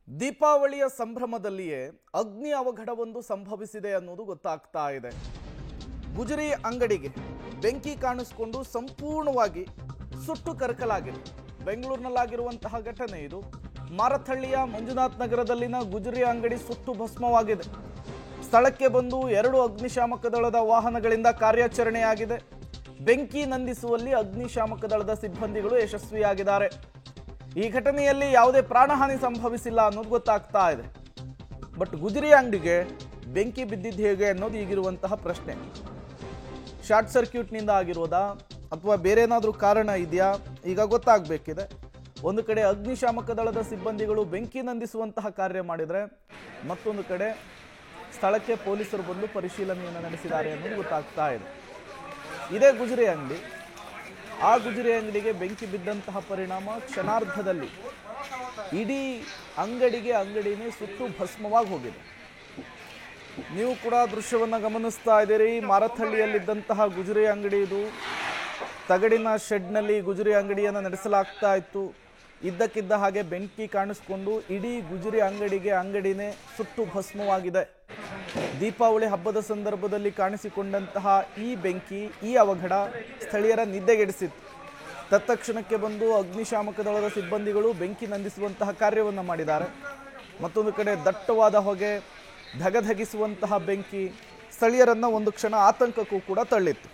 ದೀಪಾವಳಿಯ ಸಂಭ್ರಮದಲ್ಲಿಯೇ ಅಗ್ನಿ ಅವಘಡವೊಂದು ಸಂಭವಿಸಿದೆ ಅನ್ನೋದು ಗೊತ್ತಾಗ್ತಾ ಇದೆ. ಗುಜರಿ ಅಂಗಡಿಗೆ ಬೆಂಕಿ ಕಾಣಿಸಿಕೊಂಡು ಸಂಪೂರ್ಣವಾಗಿ ಸುಟ್ಟು ಕರಕಲಾಗಿದೆ. ಬೆಂಗಳೂರಿನಲ್ಲಾಗಿರುವಂತಹ ಘಟನೆ ಇದು. ಮಾರಥಳ್ಳಿಯ ಮಂಜುನಾಥ್ ನಗರದಲ್ಲಿನ ಗುಜರಿ ಅಂಗಡಿ ಸುಟ್ಟು ಭಸ್ಮವಾಗಿದೆ. ಸ್ಥಳಕ್ಕೆ ಬಂದು 2 ಅಗ್ನಿಶಾಮಕ ದಳದ ವಾಹನಗಳಿಂದ ಕಾರ್ಯಾಚರಣೆಯಾಗಿದೆ. ಬೆಂಕಿ ನಂದಿಸುವಲ್ಲಿ ಅಗ್ನಿಶಾಮಕ ದಳದ ಸಿಬ್ಬಂದಿಗಳು ಯಶಸ್ವಿಯಾಗಿದ್ದಾರೆ. ಈ ಘಟನೆಯಲ್ಲಿ ಯಾವುದೇ ಪ್ರಾಣಹಾನಿ ಸಂಭವಿಸಿಲ್ಲ ಅನ್ನೋದು ಗೊತ್ತಾಗ್ತಾ ಇದೆ. ಬಟ್ ಗುಜರಿ ಅಂಗಡಿಗೆ ಬೆಂಕಿ ಬಿದ್ದಿದ್ದು ಹೇಗೆ ಅನ್ನೋದು ಈಗಿರುವಂತಹ ಪ್ರಶ್ನೆ. ಶಾರ್ಟ್ ಸರ್ಕ್ಯೂಟ್ನಿಂದ ಆಗಿರೋದಾ ಅಥವಾ ಬೇರೆ ಏನಾದರೂ ಕಾರಣ ಇದೆಯಾ ಈಗ ಗೊತ್ತಾಗಬೇಕಿದೆ. ಒಂದು ಕಡೆ ಅಗ್ನಿಶಾಮಕ ದಳದ ಸಿಬ್ಬಂದಿಗಳು ಬೆಂಕಿ ನಂದಿಸುವಂತಹ ಕಾರ್ಯ ಮಾಡಿದರೆ, ಮತ್ತೊಂದು ಕಡೆ ಸ್ಥಳಕ್ಕೆ ಪೊಲೀಸರು ಬಂದು ಪರಿಶೀಲನೆಯನ್ನು ನಡೆಸಿದ್ದಾರೆ ಅನ್ನೋದು ಗೊತ್ತಾಗ್ತಾ ಇದೆ. ಇದೇ ಗುಜರಿ ಅಂಗಡಿ. ಆ ಗುಜರಿ ಅಂಗಡಿಗೆ ಬೆಂಕಿ ಬಿದ್ದಂತಹ ಪರಿಣಾಮ ಕ್ಷಣಾರ್ಧದಲ್ಲಿ ಇಡೀ ಅಂಗಡಿನೇ ಸುಟ್ಟು ಭಸ್ಮವಾಗಿ ಹೋಗಿದೆ. ನೀವು ಕೂಡ ದೃಶ್ಯವನ್ನು ಗಮನಿಸ್ತಾ ಇದ್ದೀರಿ. ಮಾರಥಳ್ಳಿಯಲ್ಲಿದ್ದಂತಹ ಗುಜರಿ ಅಂಗಡಿ ಇದು. ತಗಡಿನ ಶೆಡ್ನಲ್ಲಿ ಗುಜರಿ ಅಂಗಡಿಯನ್ನು ನಡೆಸಲಾಗ್ತಾ ಇತ್ತು. ಇದ್ದಕ್ಕಿದ್ದ ಹಾಗೆ ಬೆಂಕಿ ಕಾಣಿಸ್ಕೊಂಡು ಇಡೀ ಗುಜರಿ ಅಂಗಡಿನೇ ಸುಟ್ಟು ಭಸ್ಮವಾಗಿದೆ. ದೀಪಾವಳಿ ಹಬ್ಬದ ಸಂದರ್ಭದಲ್ಲಿ ಕಾಣಿಸಿಕೊಂಡಂತಹ ಈ ಬೆಂಕಿ, ಈ ಅವಘಡ ಸ್ಥಳೀಯರ ನಿದ್ದೆಗೆಡಿಸಿತ್ತು. ತತ್ಕ್ಷಣಕ್ಕೆ ಬಂದು ಅಗ್ನಿಶಾಮಕ ದಳದ ಸಿಬ್ಬಂದಿಗಳು ಬೆಂಕಿ ನಂದಿಸುವಂತಹ ಕಾರ್ಯವನ್ನು ಮಾಡಿದ್ದಾರೆ. ಮತ್ತೊಂದು ಕಡೆ ದಟ್ಟವಾದ ಹೊಗೆ, ಧಗಧಗಿಸುವಂತಹ ಬೆಂಕಿ ಸ್ಥಳೀಯರನ್ನ ಒಂದು ಕ್ಷಣ ಆತಂಕಕ್ಕೂ ಕೂಡ ತಳ್ಳಿತ್ತು.